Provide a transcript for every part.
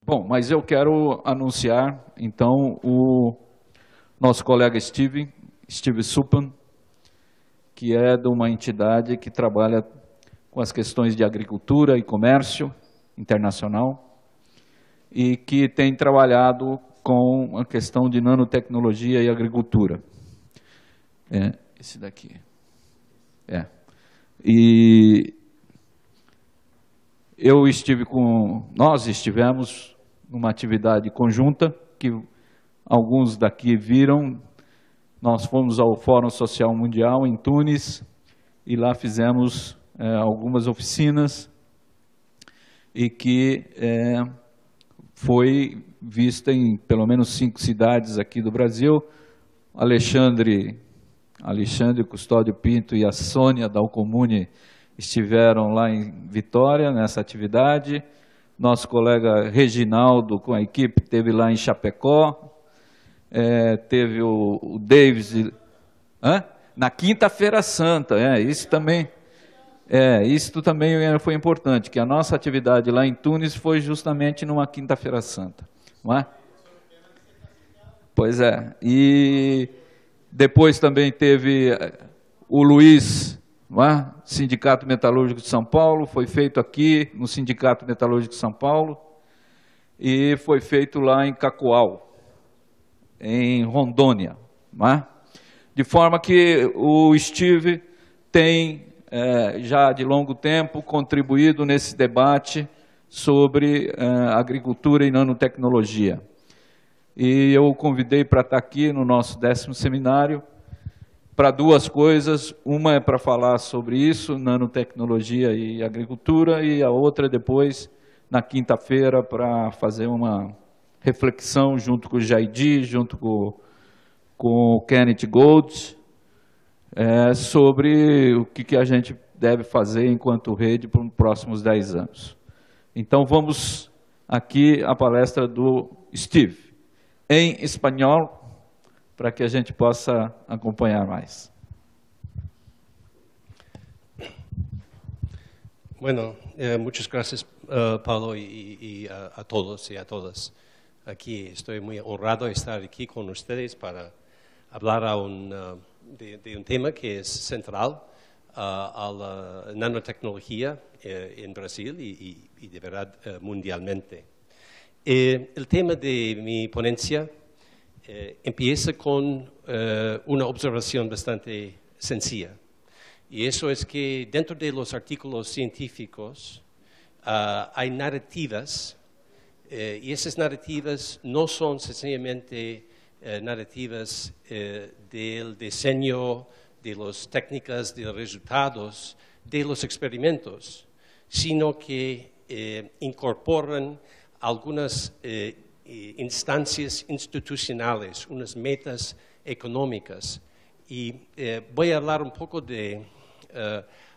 Bom, mas eu quero anunciar, então, o nosso colega Steve Suppan, que é de uma entidade que trabalha com as questões de agricultura e comércio internacional e que tem trabalhado com a questão de nanotecnologia e agricultura. Esse daqui. E nós estivemos numa atividade conjunta, que alguns daqui viram. Nós fomos ao Fórum Social Mundial em Tunis e lá fizemos algumas oficinas e que foi vista em pelo menos 5 cidades aqui do Brasil. Alexandre Custódio Pinto e a Sônia Dalcomune estiveram lá em Vitória, nessa atividade. Nosso colega Reginaldo, com a equipe, esteve lá em Chapecó. Teve o Davis... Na Quinta-feira Santa, isso também foi importante, que a nossa atividade lá em Tunis foi justamente numa Quinta-feira Santa. Não é? Pois é. E depois também teve o Luiz, não é? Sindicato Metalúrgico de São Paulo, foi feito aqui no Sindicato Metalúrgico de São Paulo e foi feito lá em Cacoal, em Rondônia. Não é? De forma que o Steve tem, já de longo tempo, contribuído nesse debate sobre agricultura e nanotecnologia. E eu o convidei para estar aqui no nosso 10º seminário, para 2 coisas. Uma é para falar sobre isso, nanotecnologia e agricultura, e a outra depois, na quinta-feira, para fazer uma reflexão junto com o Jaidi, junto com o Kenneth Gold, sobre o que a gente deve fazer enquanto rede para os próximos 10 anos. Então, vamos aqui à palestra do Steve, em espanhol, para que a gente possa acompanhar mais. Bueno, muchas gracias, Paulo, y a todos y a todas. Aquí estoy muy honrado de estar aquí con ustedes para hablar de un tema que es central a la nanotecnología en Brasil y de verdad mundialmente. El tema de mi ponencia empieza con una observación bastante sencilla. Y eso es que dentro de los artículos científicos hay narrativas, y esas narrativas no son sencillamente narrativas del diseño, de las técnicas, de los resultados, de los experimentos, sino que incorporan algunas instancias institucionales, unas metas económicas. Y voy a hablar un poco de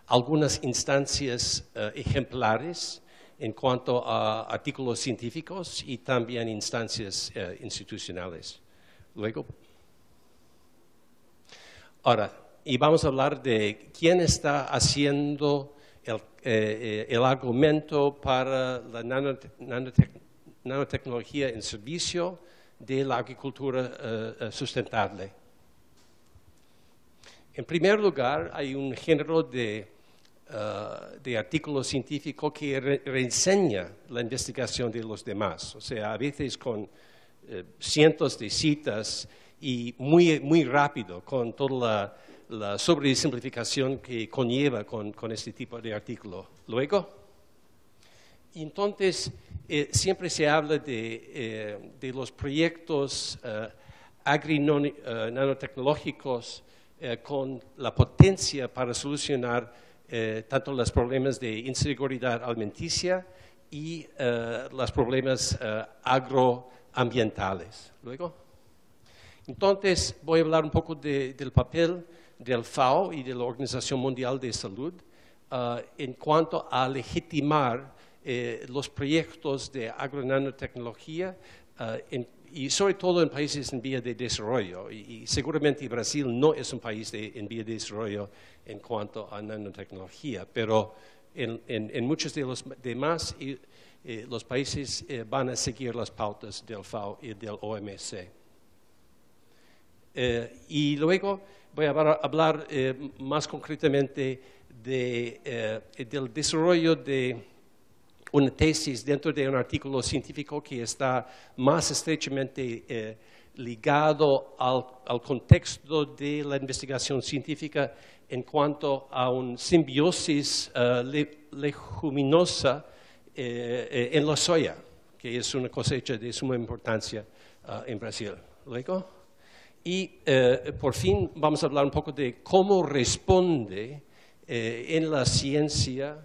algunas instancias ejemplares en cuanto a artículos científicos y también instancias institucionales. Luego. Ahora, y vamos a hablar de quién está haciendo el argumento para la nanotecnología en servicio de la agricultura sustentable. En primer lugar, hay un género de artículo científico que reseña la investigación de los demás. O sea, a veces con cientos de citas y muy rápido, con toda la sobresimplificación que conlleva con este tipo de artículo. Luego, entonces, siempre se habla de los proyectos agrinanotecnológicos con la potencia para solucionar tanto los problemas de inseguridad alimenticia y los problemas agroambientales. Luego, entonces voy a hablar un poco del papel del FAO y de la Organización Mundial de Salud en cuanto a legitimar los proyectos de agronanotecnología y sobre todo en países en vía de desarrollo. Y seguramente Brasil no es un país en vía de desarrollo en cuanto a nanotecnología, pero en muchos de los demás los países van a seguir las pautas del FAO y del OMC. Y luego voy a hablar más concretamente del desarrollo de una tesis dentro de un artículo científico que está más estrechamente ligado al contexto de la investigación científica en cuanto a una simbiosis leguminosa en la soya, que es una cosecha de suma importancia en Brasil. ¿Luego? Y por fin vamos a hablar un poco de cómo responde en la ciencia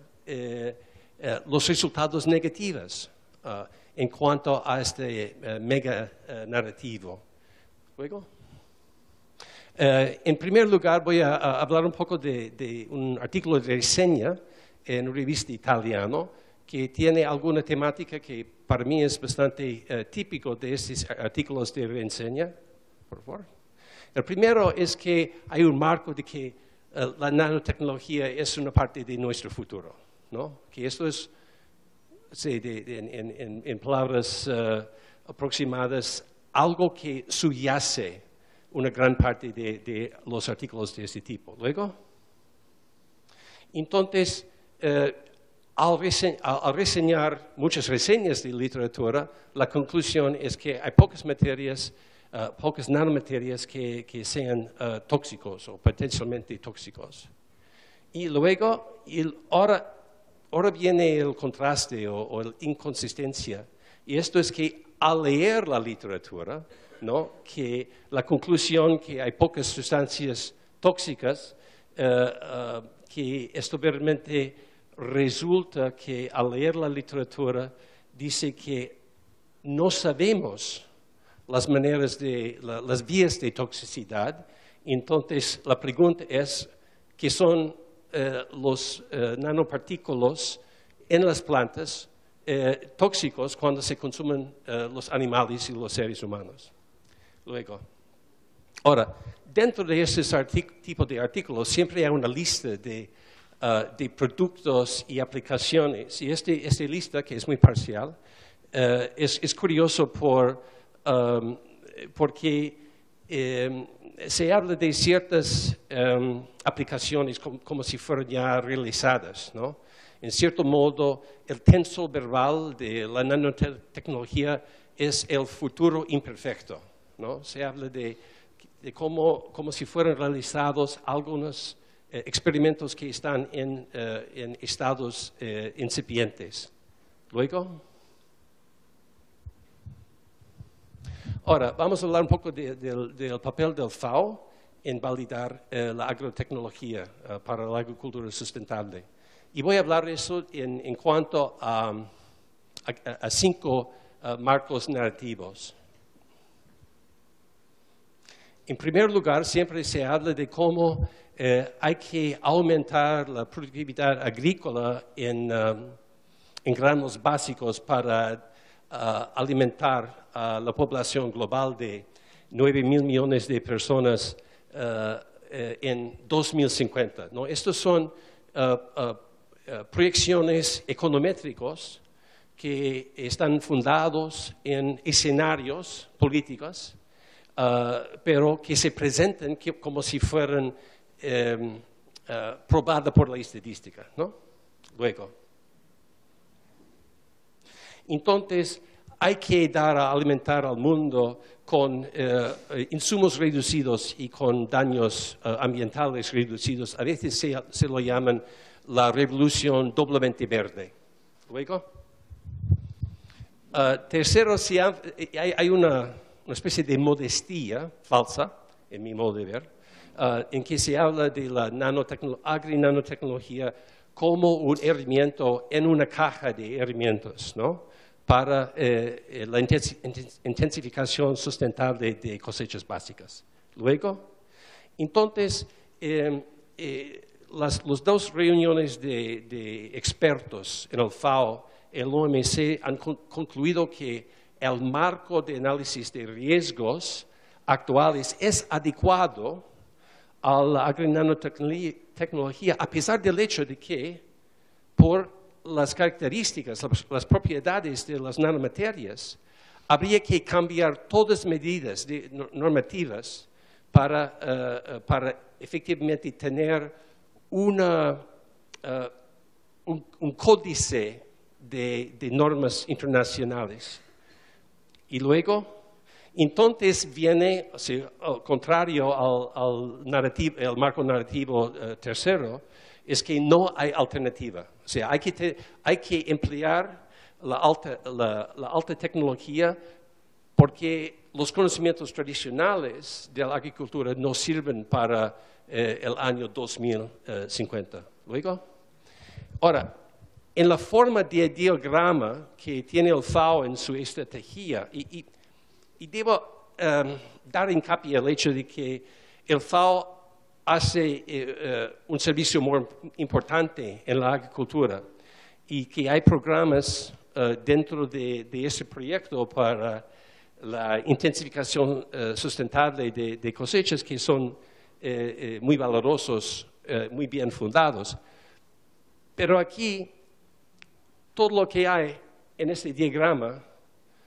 los resultados negativos en cuanto a este mega narrativo. ¿Luego? En primer lugar, voy a hablar un poco de un artículo de reseña en una revista italiana que tiene alguna temática que para mí es bastante típico de estos artículos de reseña. Por favor. El primero es que hay un marco de que la nanotecnología es una parte de nuestro futuro, ¿no? Que esto es, sí, en palabras aproximadas, algo que subyace una gran parte de los artículos de este tipo. Luego, entonces, al reseñar muchas reseñas de literatura, la conclusión es que hay pocas materias, pocas nanomaterias que sean tóxicos o potencialmente tóxicos. Y luego, ahora viene el contraste o la inconsistencia, y esto es que al leer la literatura, ¿no?, que la conclusión que hay pocas sustancias tóxicas, que esto realmente resulta que al leer la literatura dice que no sabemos las maneras las vías de toxicidad. Entonces la pregunta es ¿qué son los nanopartículos en las plantas tóxicos cuando se consumen los animales y los seres humanos? Luego, ahora, dentro de este tipo de artículos siempre hay una lista de productos y aplicaciones, y esta lista, que es muy parcial, es curioso porque se habla de ciertas aplicaciones como si fueran ya realizadas, ¿no? En cierto modo, el tensor verbal de la nanotecnología es el futuro imperfecto, ¿no? Se habla de como si fueran realizados algunos experimentos que están en estados incipientes. Luego, ahora vamos a hablar un poco del papel del FAO en validar la agrotecnología para la agricultura sustentable. Y voy a hablar de eso en cuanto a 5 marcos narrativos. En primer lugar, siempre se habla de cómo hay que aumentar la productividad agrícola en granos básicos para alimentar a la población global de 9.000 millones de personas en 2050, ¿no? Estos son proyecciones econométricas que están fundados en escenarios políticos, pero que se presentan como si fueran probadas por la estadística, ¿no? Luego, entonces, hay que dar a alimentar al mundo con insumos reducidos y con daños ambientales reducidos. A veces se lo llaman la revolución doblemente verde. Luego, tercero, hay una especie de modestia falsa, en mi modo de ver, en que se habla de la agrinanotecnología como un herramienta en una caja de herramientas, ¿no?, para la intensificación sustentable de cosechas básicas. Luego, entonces, las 2 reuniones de expertos en el FAO y el OMC han concluido que el marco de análisis de riesgos actuales es adecuado a la agrinanotecnología, a pesar del hecho de que por las características, las propiedades de las nanomaterias, habría que cambiar todas las medidas normativas para efectivamente tener un códice de normas internacionales. Y luego, entonces viene, o sea, al contrario al marco narrativo tercero, es que no hay alternativa. O sea, hay que emplear la alta tecnología porque los conocimientos tradicionales de la agricultura no sirven para el año 2050. ¿Luego? Ahora, en la forma de diagrama que tiene el FAO en su estrategia, y debo dar hincapié al hecho de que el FAO hace un servicio muy importante en la agricultura y que hay programas dentro de ese proyecto para la intensificación sustentable de cosechas que son muy valorosos, muy bien fundados. Pero aquí, todo lo que hay en este diagrama,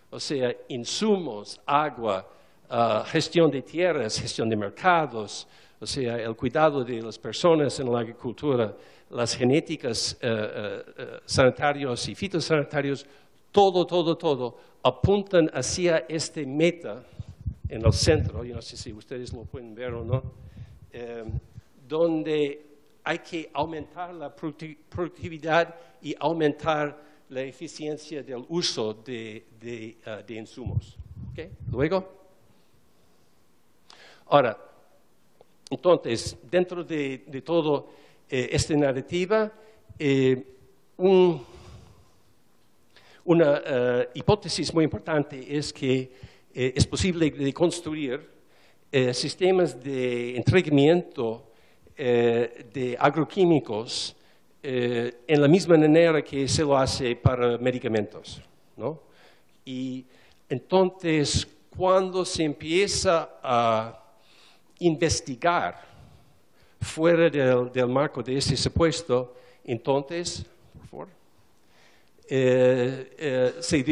o sea, insumos, agua, gestión de tierras, gestión de mercados, o sea, el cuidado de las personas en la agricultura, las genéticas sanitarios y fitosanitarios, todo apuntan hacia este meta en el centro, yo no sé si ustedes lo pueden ver o no, donde hay que aumentar la productividad y aumentar la eficiencia del uso de insumos. ¿Okay? Luego, ahora, entonces, dentro de todo esta narrativa, una hipótesis muy importante es que es posible de construir sistemas de entregamiento de agroquímicos en la misma manera que se lo hace para medicamentos, ¿no? Y entonces, cuando se empieza a investigar fuera del marco de ese supuesto, entonces, por favor, se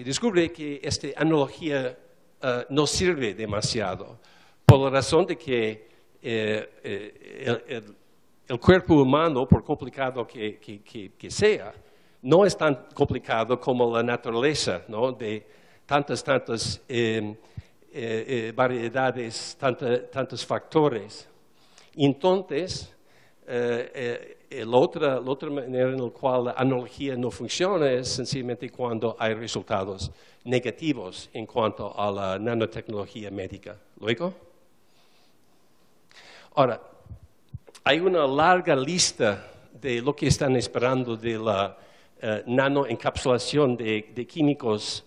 descubre que esta analogía no sirve demasiado, por la razón de que el cuerpo humano, por complicado que sea, no es tan complicado como la naturaleza, ¿no? De tantas variedades, tantos factores. Entonces, la otra manera en la cual la analogía no funciona es sencillamente cuando hay resultados negativos en cuanto a la nanotecnología médica. ¿Luego? Ahora, hay una larga lista de lo que están esperando de la nanoencapsulación de químicos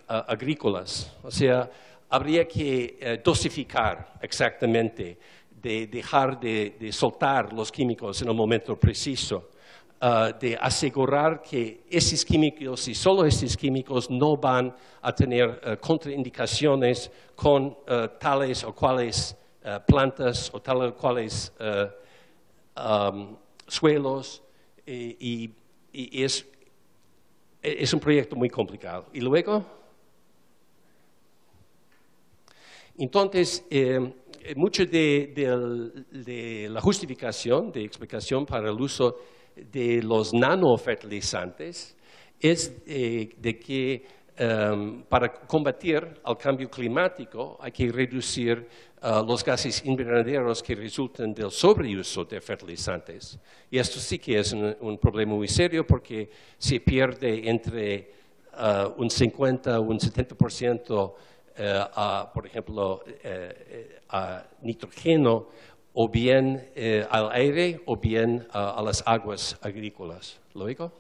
agrícolas. O sea, habría que dosificar exactamente, de dejar de soltar los químicos en el momento preciso, de asegurar que esos químicos y solo esos químicos no van a tener contraindicaciones con tales o cuales plantas o tales o cuales suelos, y es un proyecto muy complicado. Y luego, entonces, mucho de la justificación, de explicación para el uso de los nanofertilizantes es de que para combatir el cambio climático hay que reducir los gases invernaderos que resultan del sobreuso de fertilizantes. Y esto sí que es un problema muy serio porque se pierde entre un 50 o un 70% por ejemplo, a nitrógeno, o bien al aire, o bien a las aguas agrícolas. ¿Lógico?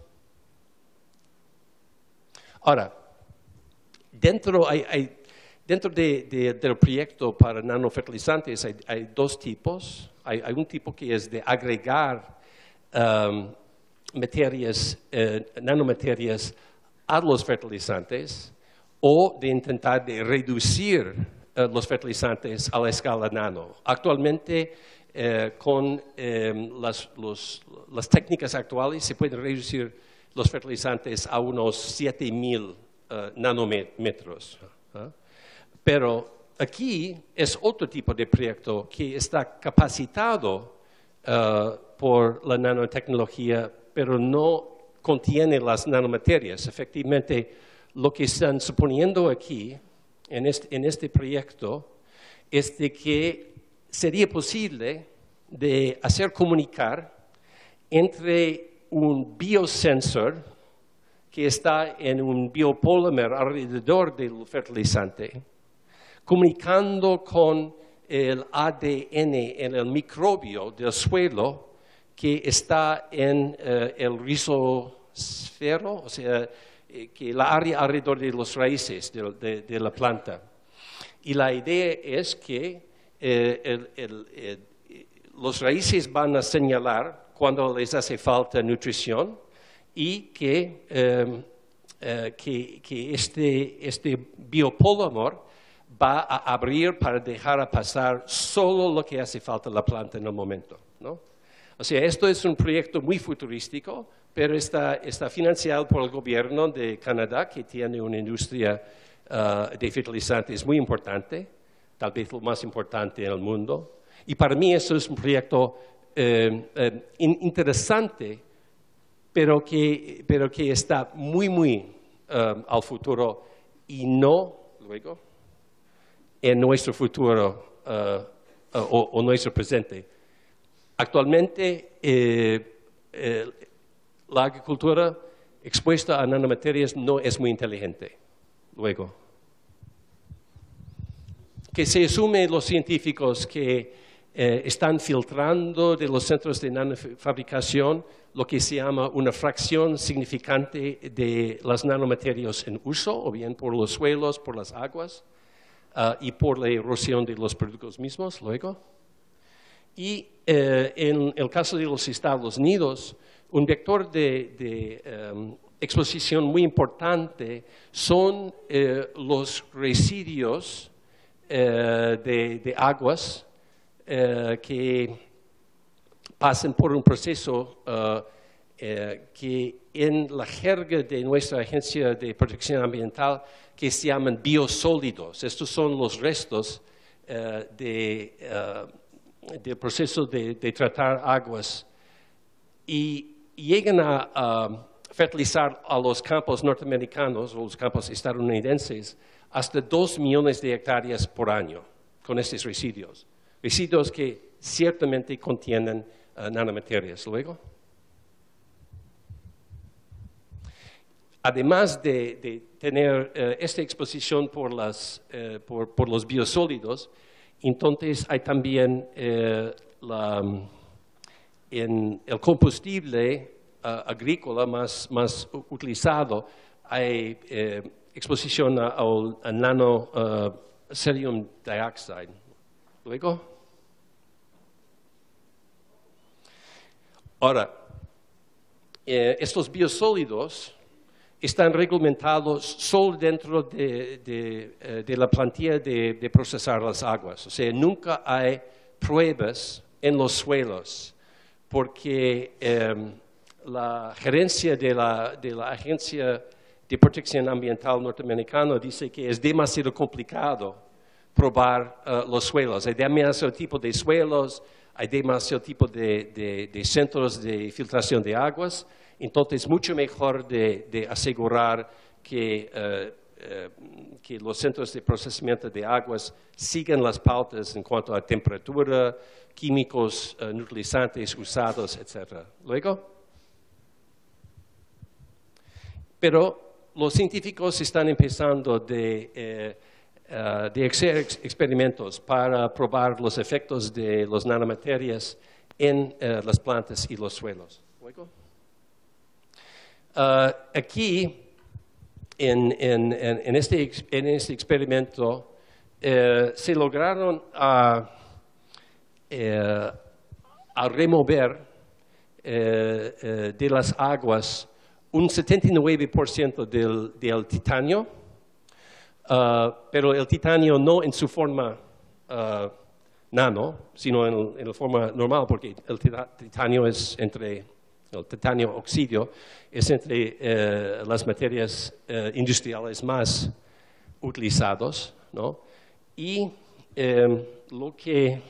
Ahora, dentro del proyecto para nanofertilizantes hay dos tipos. Hay un tipo que es de agregar nanomaterias a los fertilizantes, o de intentar de reducir los fertilizantes a la escala nano. Actualmente con las técnicas actuales se pueden reducir los fertilizantes a unos 7,000 nanómetros. Pero aquí es otro tipo de proyecto que está capacitado por la nanotecnología, pero no contiene las nanomaterias. Efectivamente, lo que están suponiendo aquí, en este proyecto, es de que sería posible de hacer comunicar entre un biosensor que está en un biopólimer alrededor del fertilizante, comunicando con el ADN en el microbio del suelo que está en el rizosfero, o sea, que la área alrededor de las raíces de la planta. Y la idea es que los raíces van a señalar cuando les hace falta nutrición y que este biopólimer va a abrir para dejar pasar solo lo que hace falta a la planta en el momento, ¿no? O sea, esto es un proyecto muy futurístico, pero está financiado por el gobierno de Canadá, que tiene una industria de fertilizantes muy importante, tal vez lo más importante en el mundo. Y para mí eso es un proyecto interesante, pero que está muy al futuro y no luego en nuestro futuro o nuestro presente. Actualmente, la agricultura expuesta a nanomaterias no es muy inteligente. Luego, que se asume los científicos que están filtrando de los centros de nanofabricación lo que se llama una fracción significante de las nanomaterias en uso, o bien por los suelos, por las aguas y por la erosión de los productos mismos. Luego, y en el caso de los Estados Unidos, un vector de exposición muy importante son los residuos de aguas que pasan por un proceso que en la jerga de nuestra Agencia de Protección Ambiental que se llaman biosólidos. Estos son los restos del proceso de tratar aguas y llegan a fertilizar a los campos norteamericanos o los campos estadounidenses hasta 2 millones de hectáreas por año con estos residuos. Residuos que ciertamente contienen nanomaterias. Luego, además de tener esta exposición por los biosólidos, entonces hay también en el combustible agrícola más utilizado, hay exposición al nano cerium dioxide. Luego, ahora, estos biosólidos están reglamentados solo dentro de la plantilla de procesar las aguas. O sea, nunca hay pruebas en los suelos, porque la gerencia de la Agencia de Protección Ambiental norteamericana dice que es demasiado complicado probar los suelos. Hay demasiado tipo de suelos, hay demasiado tipo de centros de filtración de aguas. Entonces, es mucho mejor de asegurar que los centros de procesamiento de aguas sigan las pautas en cuanto a temperatura, químicos neutralizantes usados, etc. Luego, pero los científicos están empezando de hacer experimentos para probar los efectos de las nanomaterias en las plantas y los suelos. Luego, aquí, en este experimento, se lograron remover de las aguas un 79% del titanio, pero el titanio no en su forma nano, sino en la forma normal, porque el titanio el titanio oxidio es entre las materias industriales más utilizados, ¿no? Y lo que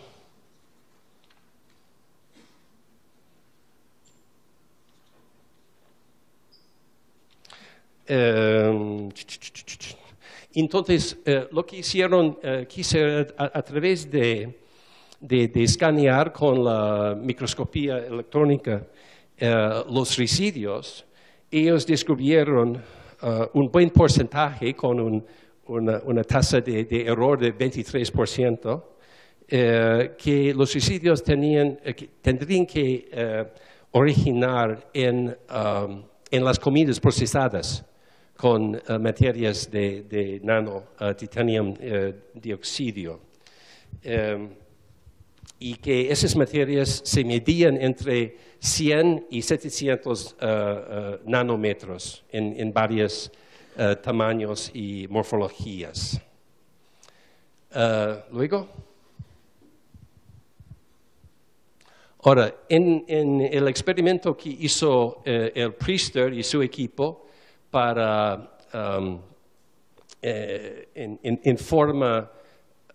entonces, lo que hicieron a través de escanear con la microscopía electrónica los residuos, ellos descubrieron un buen porcentaje con una tasa de error de 23%, que los residuos tendrían que originar en las comidas procesadas con materias de nano titanium dioxidio. Y que esas materias se medían entre 100 y 700 nanómetros en varios tamaños y morfologías. Luego. Ahora, en el experimento que hizo el Priester y su equipo para, en forma,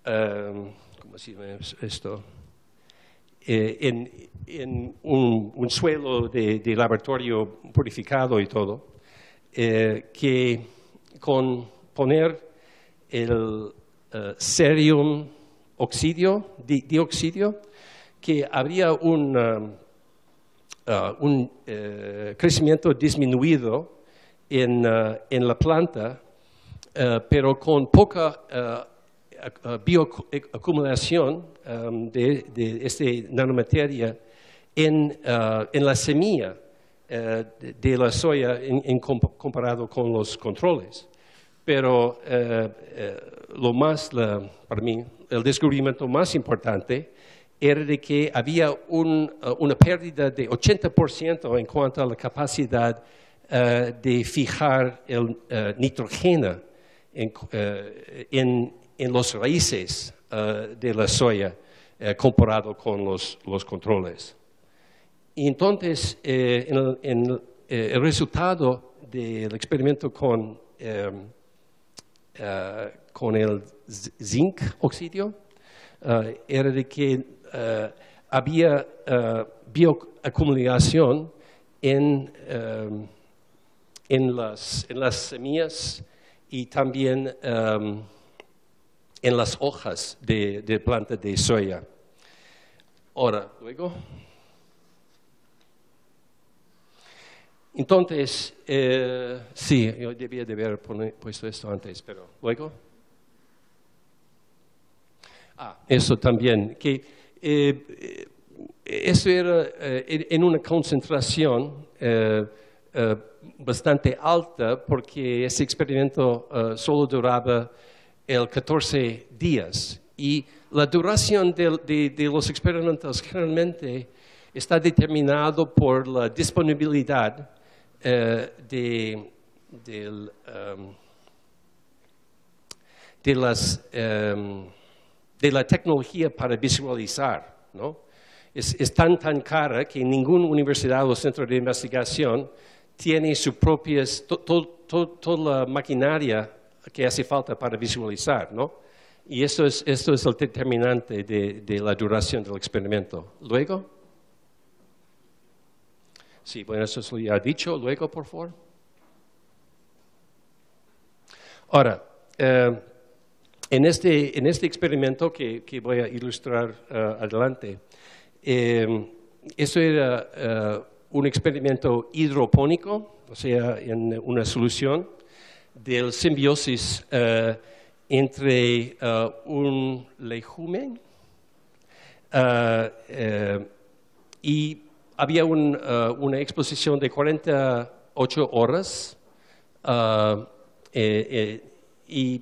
¿cómo se llama esto? En un suelo de laboratorio purificado y todo, que con poner el cerium dioxidio, que habría un crecimiento disminuido en la planta, pero con poca bioacumulación de esta nanomateria en la semilla de la soya comparado con los controles. Pero para mí, el descubrimiento más importante era de que había una pérdida de 80% en cuanto a la capacidad de fijar el nitrógeno en los raíces de la soya comparado con los controles. Y entonces, el resultado del experimento con el zinc oxidio era de que había bioacumulación en las semillas y también en las hojas de planta de soya. Ahora, luego. Entonces, sí, yo debía de haber puesto esto antes, pero luego. Eso también, que eso era en una concentración bastante alta, porque ese experimento solo duraba 14 días. Y la duración de los experimentos generalmente está determinado por la disponibilidad de la tecnología para visualizar, ¿no? Es tan cara que ninguna universidad o centro de investigación tiene su propia, toda la maquinaria que hace falta para visualizar, ¿no? Y esto es el determinante de la duración del experimento. ¿Luego? Sí, bueno, eso se lo ya dicho. Luego, por favor. Ahora, en este experimento que voy a ilustrar adelante, eso era un experimento hidropónico, o sea, en una solución del simbiosis entre un legumen y había una exposición de 48 horas y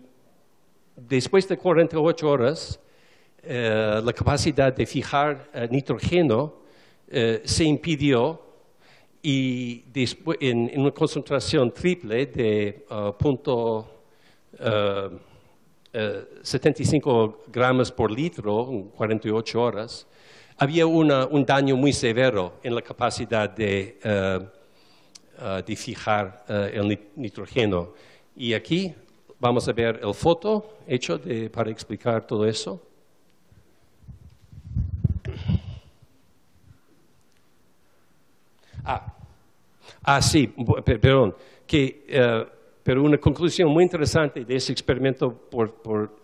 después de 48 horas la capacidad de fijar nitrógeno se impidió, y después, en una concentración triple de 75 gramos por litro en 48 horas, había un daño muy severo en la capacidad de fijar el nitrógeno. Y aquí vamos a ver el foto hecho para explicar todo eso. Sí, perdón, pero una conclusión muy interesante de ese experimento por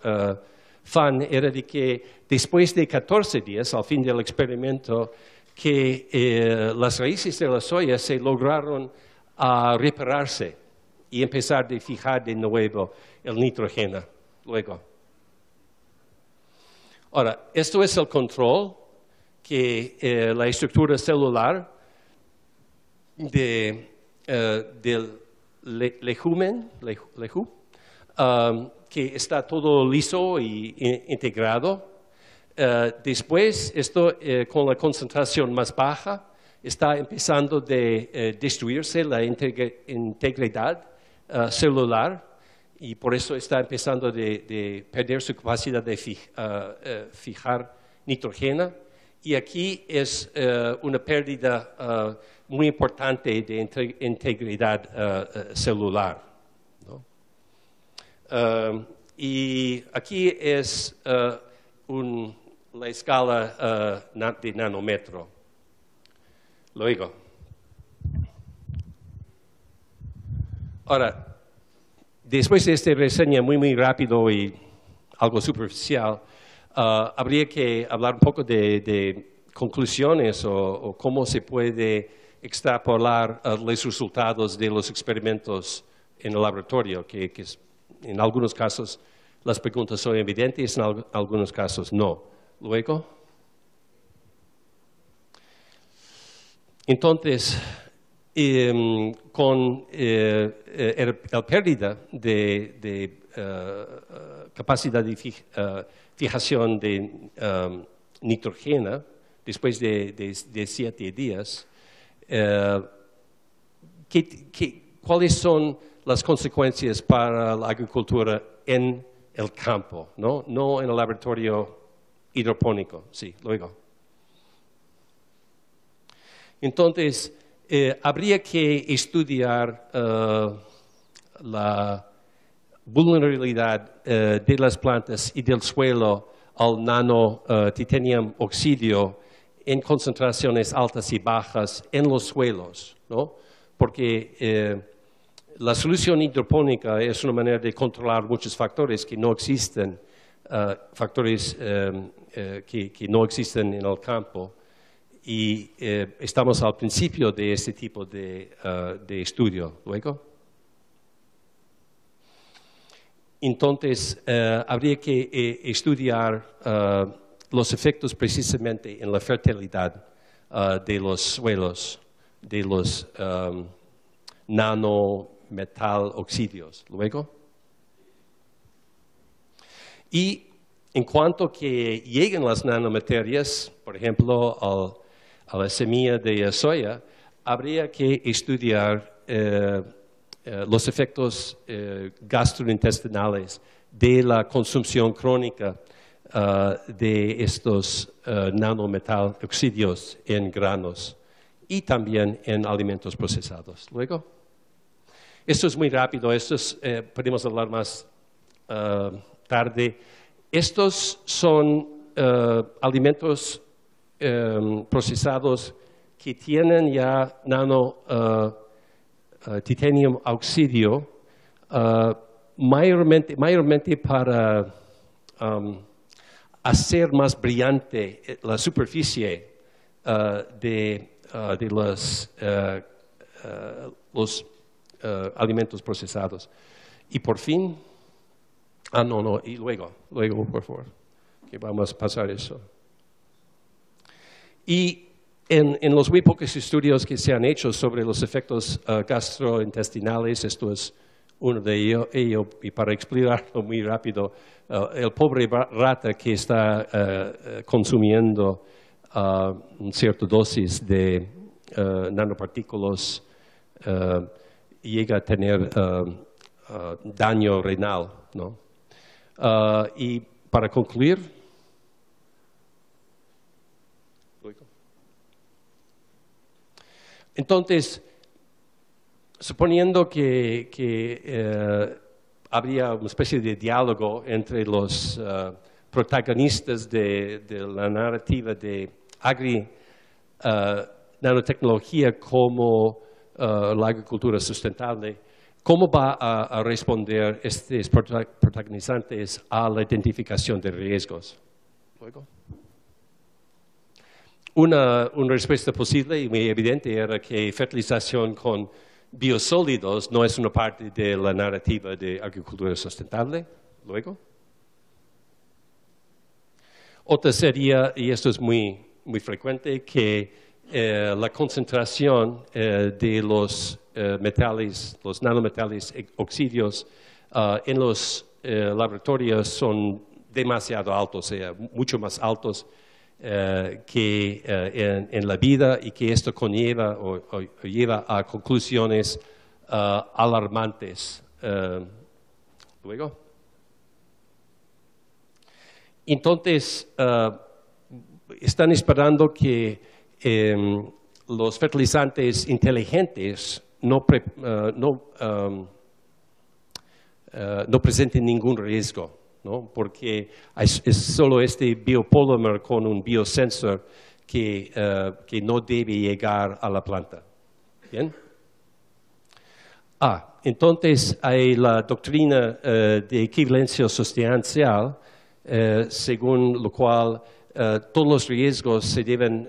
Fan era de que después de 14 días, al fin del experimento, que las raíces de la soya se lograron repararse y empezar a fijar de nuevo el nitrógeno luego. Ahora, esto es el control, que la estructura celular del legumen, que está todo liso y integrado. Después, esto con la concentración más baja, está empezando a destruirse la integridad celular y por eso está empezando a perder su capacidad de fijar nitrógeno. Y aquí es una pérdida muy importante de integridad celular, ¿no? Y aquí es la escala de nanómetro. Luego. Ahora, después de esta reseña muy rápido y algo superficial, habría que hablar un poco de conclusiones o cómo se puede extrapolar los resultados de los experimentos en el laboratorio, que en algunos casos las preguntas son evidentes, en algunos casos no. Luego, entonces, con la pérdida de capacidad de fijación de nitrógeno después de 7 días, ¿cuáles son las consecuencias para la agricultura en el campo, no en el laboratorio hidropónico? Sí, luego. Entonces, habría que estudiar la vulnerabilidad de las plantas y del suelo al nano titanium oxidio en concentraciones altas y bajas en los suelos, ¿no? Porque la solución hidropónica es una manera de controlar muchos factores que no existen, que no existen en el campo. Y estamos al principio de este tipo de estudio. Luego. Entonces, habría que estudiar los efectos precisamente en la fertilidad de los suelos, de los nanometal oxidios. Luego. Y en cuanto que lleguen las nanomaterias, por ejemplo, a la semilla de soya, habría que estudiar los efectos gastrointestinales de la consumición crónica de estos nanometal oxidios en granos y también en alimentos procesados. Luego, esto es muy rápido, podemos hablar más tarde. Estos son alimentos procesados que tienen ya titanium oxidio, mayormente para hacer más brillante la superficie de los alimentos procesados. Y por fin, y luego, por favor, que vamos a pasar eso. Y en los muy pocos estudios que se han hecho sobre los efectos gastrointestinales, esto es uno de ellos, y para explicarlo muy rápido, el pobre rata que está consumiendo una cierta dosis de nanopartículas llega a tener daño renal, ¿no? Y para concluir, entonces, suponiendo que habría una especie de diálogo entre los protagonistas de la narrativa de nanotecnología como la agricultura sustentable, ¿cómo va a responder estos protagonizantes a la identificación de riesgos? ¿Luego? Una respuesta posible y muy evidente era que fertilización con biosólidos no es una parte de la narrativa de agricultura sustentable. Luego. Otra sería, y esto es muy frecuente, que la concentración de los metales, los nanometales oxidios en los laboratorios son demasiado altos, o sea, mucho más altos que en la vida, y que esto conlleva o lleva a conclusiones alarmantes. Luego. Entonces, están esperando que los fertilizantes inteligentes no presenten ningún riesgo, ¿no? Porque es solo este biopolímero con un biosensor que no debe llegar a la planta. ¿Bien? Entonces hay la doctrina de equivalencia sustancial, según lo cual todos los riesgos se deben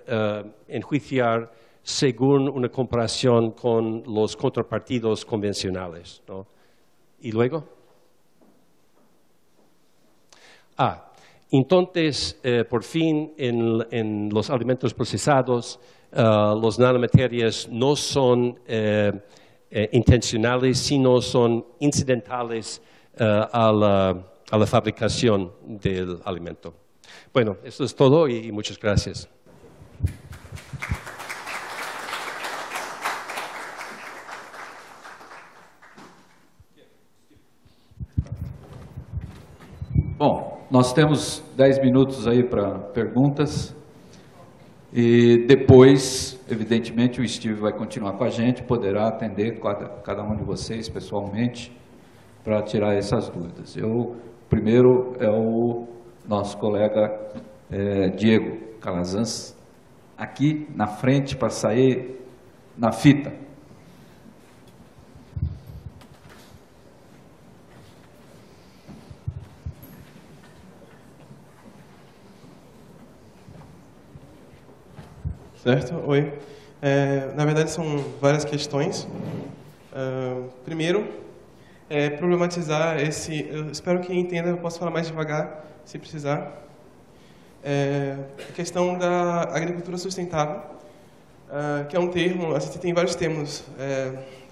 enjuiciar según una comparación con los contrapartidos convencionales, ¿no? Y luego. Entonces, por fin, en los alimentos procesados, los nanomaterias no son intencionales, sino son incidentales a la fabricación del alimento. Bueno, esto es todo y muchas gracias. Bom, nós temos 10 minutos aí para perguntas e depois, evidentemente, o Steve vai continuar com a gente, poderá atender cada um de vocês pessoalmente para tirar essas dúvidas. O primeiro é o nosso colega Diego Calazans, aqui na frente para sair na fita. Certo? Oi. Na verdade, são várias questões. Primeiro, problematizar esse... Eu espero que entenda, eu posso falar mais devagar, se precisar. A questão da agricultura sustentável, que é um termo... A gente tem vários termos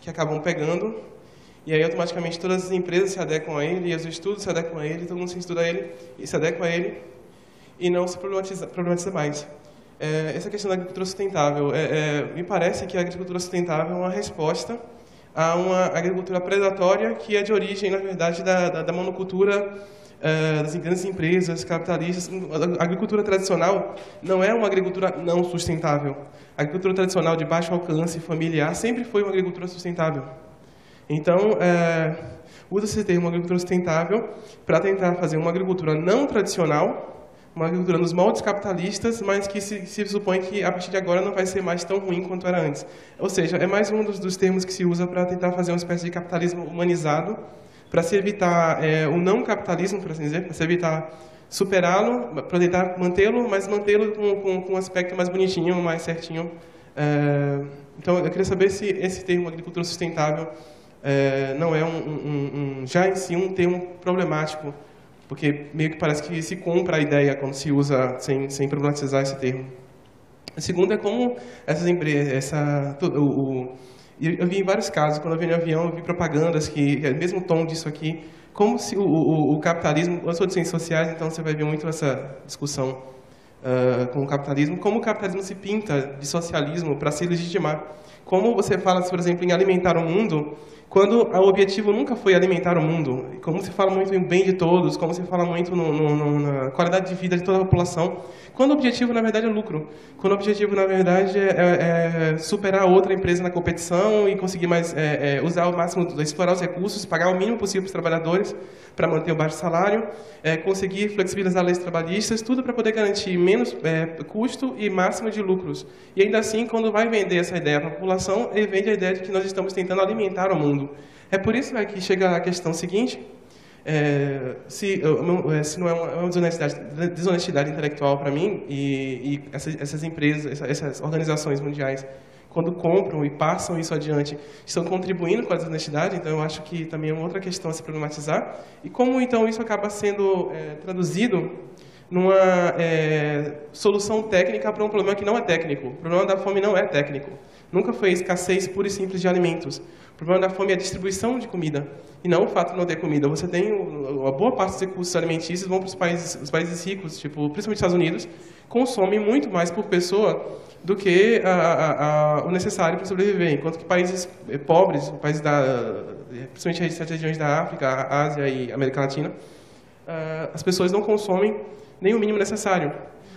que acabam pegando, e aí automaticamente todas as empresas se adequam a ele, e os estudos se adequam a ele, todo mundo se estuda ele e se adequa a ele, e não se problematiza mais. Essa questão da agricultura sustentável, me parece que a agricultura sustentável é uma resposta a uma agricultura predatória que é de origem, na verdade, da monocultura das grandes empresas capitalistas. A agricultura tradicional não é uma agricultura não sustentável. A agricultura tradicional de baixo alcance familiar sempre foi uma agricultura sustentável. Então, usa-se esse termo agricultura sustentável para tentar fazer uma agricultura não tradicional, uma agricultura nos moldes capitalistas, mas que se supõe que a partir de agora não vai ser mais tão ruim quanto era antes. Ou seja, é mais um dos termos que se usa para tentar fazer uma espécie de capitalismo humanizado, para se evitar o não capitalismo, por assim dizer, para se evitar superá-lo, para tentar mantê-lo, mas mantê-lo com um aspecto mais bonitinho, mais certinho. Então, eu queria saber se esse termo agricultura sustentável não é já em si um termo problemático, porque meio que parece que se compra a ideia quando se usa sem problematizar esse termo. A segunda é como essas empresas, eu vi em vários casos, quando eu vi no avião, eu vi propagandas que é o mesmo tom disso aqui, como se o capitalismo, eu sou de ciências sociais, então você vai ver muito essa discussão com o capitalismo, como o capitalismo se pinta de socialismo para se legitimar. Como você fala, por exemplo, em alimentar o mundo, quando o objetivo nunca foi alimentar o mundo. Como se fala muito em bem de todos, como se fala muito na qualidade de vida de toda a população, quando o objetivo, na verdade, é lucro. Quando o objetivo, na verdade, é superar outra empresa na competição e conseguir mais usar o máximo, explorar os recursos, pagar o mínimo possível para os trabalhadores para manter o baixo salário, conseguir flexibilizar leis trabalhistas, tudo para poder garantir menos custo e máximo de lucros. E ainda assim, quando vai vender essa ideia para a população, ele vende a ideia de que nós estamos tentando alimentar o mundo. É por isso que chega a questão seguinte, se não é uma desonestidade intelectual para mim, e essas empresas, essas organizações mundiais, quando compram e passam isso adiante, estão contribuindo com a desonestidade, então eu acho que também é uma outra questão a se problematizar. E como então isso acaba sendo traduzido numa solução técnica para um problema que não é técnico. O problema da fome não é técnico. Nunca foi escassez pura e simples de alimentos. O problema da fome é a distribuição de comida, e não o fato de não ter comida. Você tem a boa parte dos recursos alimentícios vão para os países ricos, tipo, principalmente os Estados Unidos, consomem muito mais por pessoa do que o necessário para sobreviver, enquanto que países pobres, principalmente as regiões da África, Ásia e América Latina, as pessoas não consomem nem o mínimo necessário.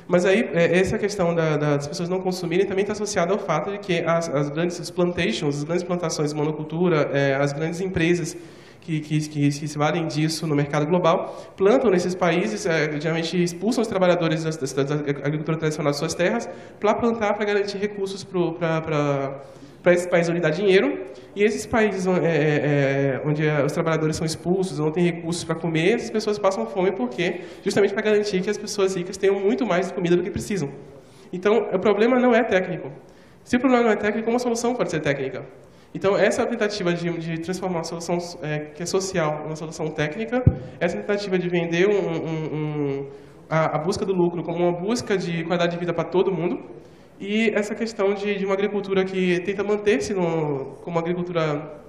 Mas aí, essa questão das pessoas não consumirem também está associada ao fato de que as grandes plantations, as grandes plantações de monocultura, as grandes empresas que se valem disso no mercado global, plantam nesses países, geralmente expulsam os trabalhadores da agricultura tradicional de suas terras para plantar, para garantir recursos para esses países onde dá dinheiro, e esses países onde os trabalhadores são expulsos, não têm recursos para comer, as pessoas passam fome justamente para garantir que as pessoas ricas tenham muito mais comida do que precisam. Então, o problema não é técnico. Se o problema não é técnico, uma solução pode ser técnica. Então, essa tentativa de transformar uma solução que é social em uma solução técnica, essa tentativa de vender a busca do lucro como uma busca de qualidade de vida para todo mundo, e essa questão de uma agricultura que tenta manter-se como uma agricultura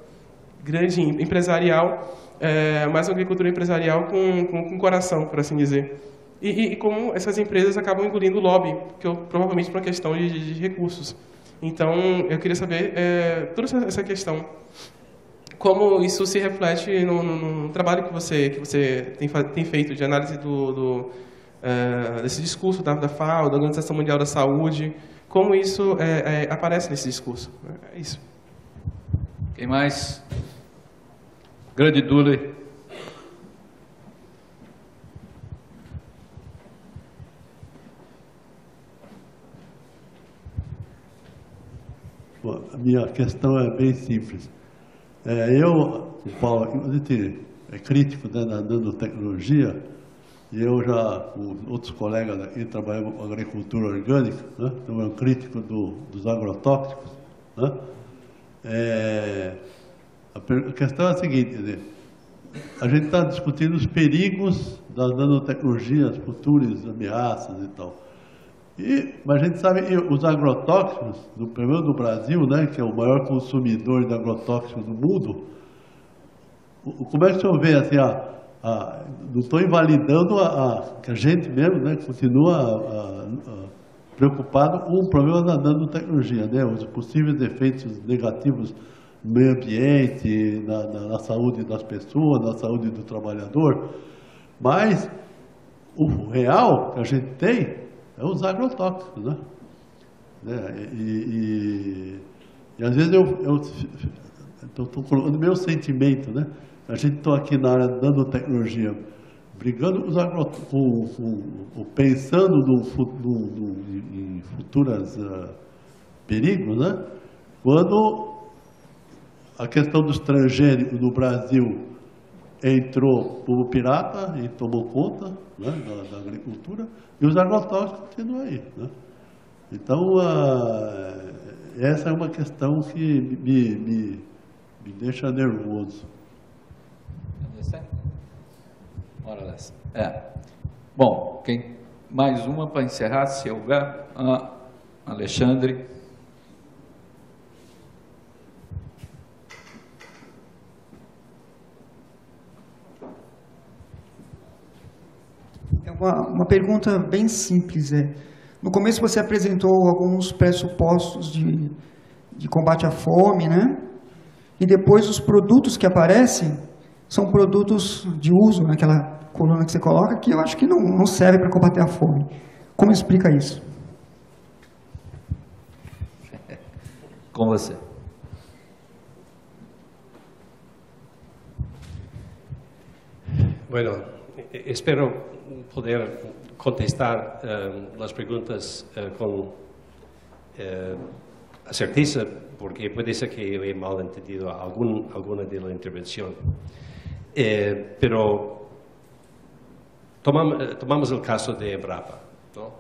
grande, empresarial, mas uma agricultura empresarial com coração, por assim dizer. E como essas empresas acabam engolindo o lobby, provavelmente por uma questão de recursos. Então, eu queria saber toda essa questão, como isso se reflete no trabalho que você tem feito de análise desse discurso da FAO, da Organização Mundial da Saúde, como isso aparece nesse discurso. É isso. Quem mais? Grande Dule. A minha questão é bem simples. O Paulo, a gente é crítico da nanotecnologia, e eu já, com outros colegas aqui, trabalhamos com agricultura orgânica, né? Então é um crítico dos agrotóxicos. Né? A questão é a seguinte, né? A gente está discutindo os perigos das nanotecnologias, futuras ameaças e tal. Mas a gente sabe que os agrotóxicos, pelo menos no Brasil, né, que é o maior consumidor de agrotóxicos do mundo, como é que o senhor vê assim, não estou invalidando que a gente mesmo, né, continua preocupado com o problema da nanotecnologia, né, os possíveis efeitos negativos no meio ambiente, na saúde das pessoas, na saúde do trabalhador, mas o real que a gente tem é os agrotóxicos, né? E às vezes eu estou colocando meu sentimento, né? A gente está aqui na área da nanotecnologia, brigando com os agrotóxicos, pensando em futuras perigos, né? Quando a questão dos transgênicos no Brasil entrou como pirata e tomou conta, né, da agricultura, e os agrotóxicos continuam aí. Né? Então, essa é uma questão que me deixa nervoso. Bom, mais uma para encerrar, se houver. Alexandre. Então, Uma pergunta bem simples. No começo você apresentou alguns pressupostos de combate à fome, né? E depois os produtos que aparecem são produtos de uso, naquela coluna que você coloca, que eu acho que não serve para combater a fome. Como explica isso? Com você. Bueno, espero poder contestar las preguntas con certeza, porque puede ser que yo he malentendido alguna de la intervención. Pero tomamos el caso de Embrapa, ¿no?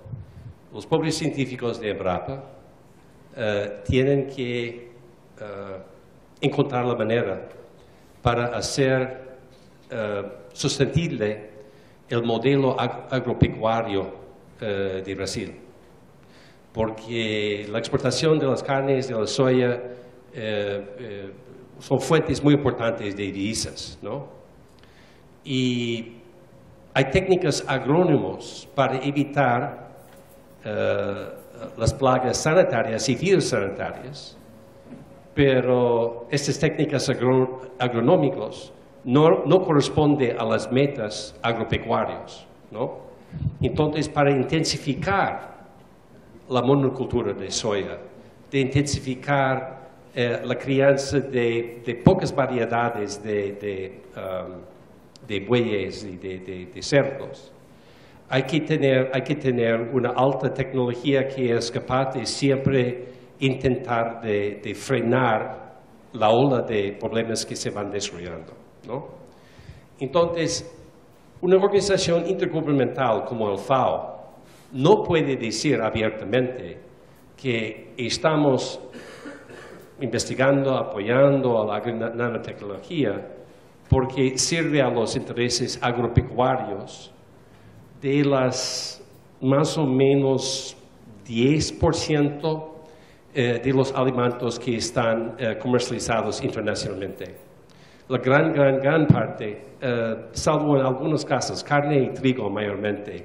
Los pobres científicos de Embrapa tienen que encontrar la manera para hacer sostenible el modelo agropecuario de Brasil. Porque la exportación de las carnes, de la soya, son fuentes muy importantes de divisas, ¿no? Y hay técnicas agrónomos para evitar las plagas sanitarias y fitosanitarias, pero estas técnicas agronómicas no corresponden a las metas agropecuarias, ¿no? Entonces, para intensificar la monocultura de soya, de intensificar la crianza de pocas variedades de bueyes y de cerdos, hay que tener una alta tecnología que es capaz de siempre intentar de frenar la ola de problemas que se van desarrollando, ¿no? Entonces, una organización intergubernamental como el FAO no puede decir abiertamente que estamos investigando, apoyando a la nanotecnología porque sirve a los intereses agropecuarios de las más o menos 10% de los alimentos que están comercializados internacionalmente. La gran parte, salvo en algunos casos, carne y trigo mayormente,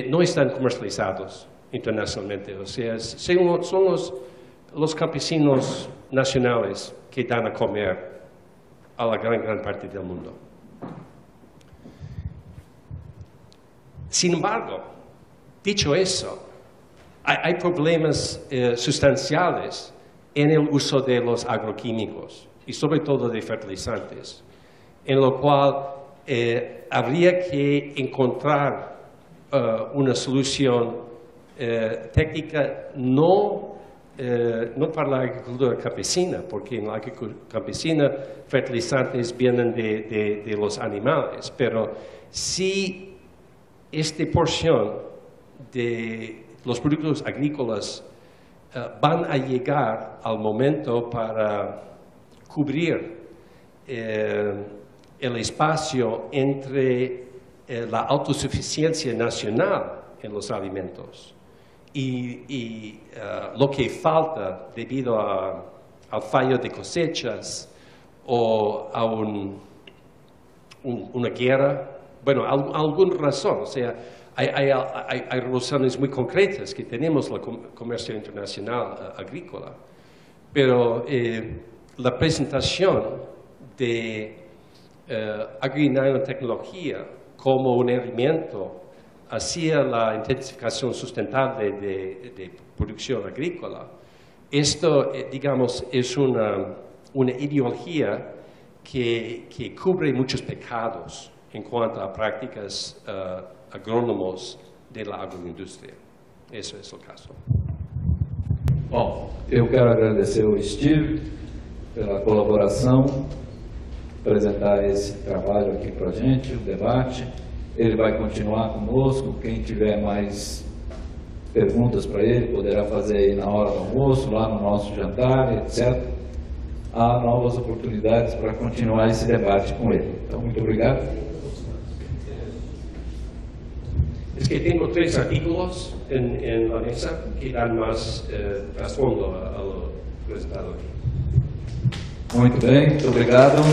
no están comercializados internacionalmente. O sea, son los campesinos nacionales que dan a comer a la gran parte del mundo. Sin embargo, dicho eso, hay problemas sustanciales en el uso de los agroquímicos y sobre todo de fertilizantes, en lo cual habría que encontrar una solución técnica no para la agricultura campesina, porque en la agricultura campesina fertilizantes vienen de los animales, pero sí esta porción de los productos agrícolas van a llegar al momento para cubrir el espacio entre la autosuficiencia nacional en los alimentos y lo que falta debido al fallo de cosechas o a una guerra. Bueno, alguna razón, o sea, hay razones muy concretas que tenemos el comercio internacional agrícola, pero la presentación de agrinanotecnología como un herramienta hacia la intensificación sustentable de producción agrícola, esto, digamos, es una ideología que cubre muchos pecados en cuanto a prácticas agrónomos de la agroindústria. Esse é o caso. Bom, eu quero agradecer ao Steve pela colaboração, apresentar esse trabalho aqui para a gente, o debate. Ele vai continuar conosco. Quem tiver mais perguntas para ele, poderá fazer aí na hora do almoço, lá no nosso jantar, etc. Há novas oportunidades para continuar esse debate com ele. Então, muito obrigado. Es que tengo 3 artículos en la mesa que dan más trasfondo a lo presentado aquí. Muito bem, muito obrigado.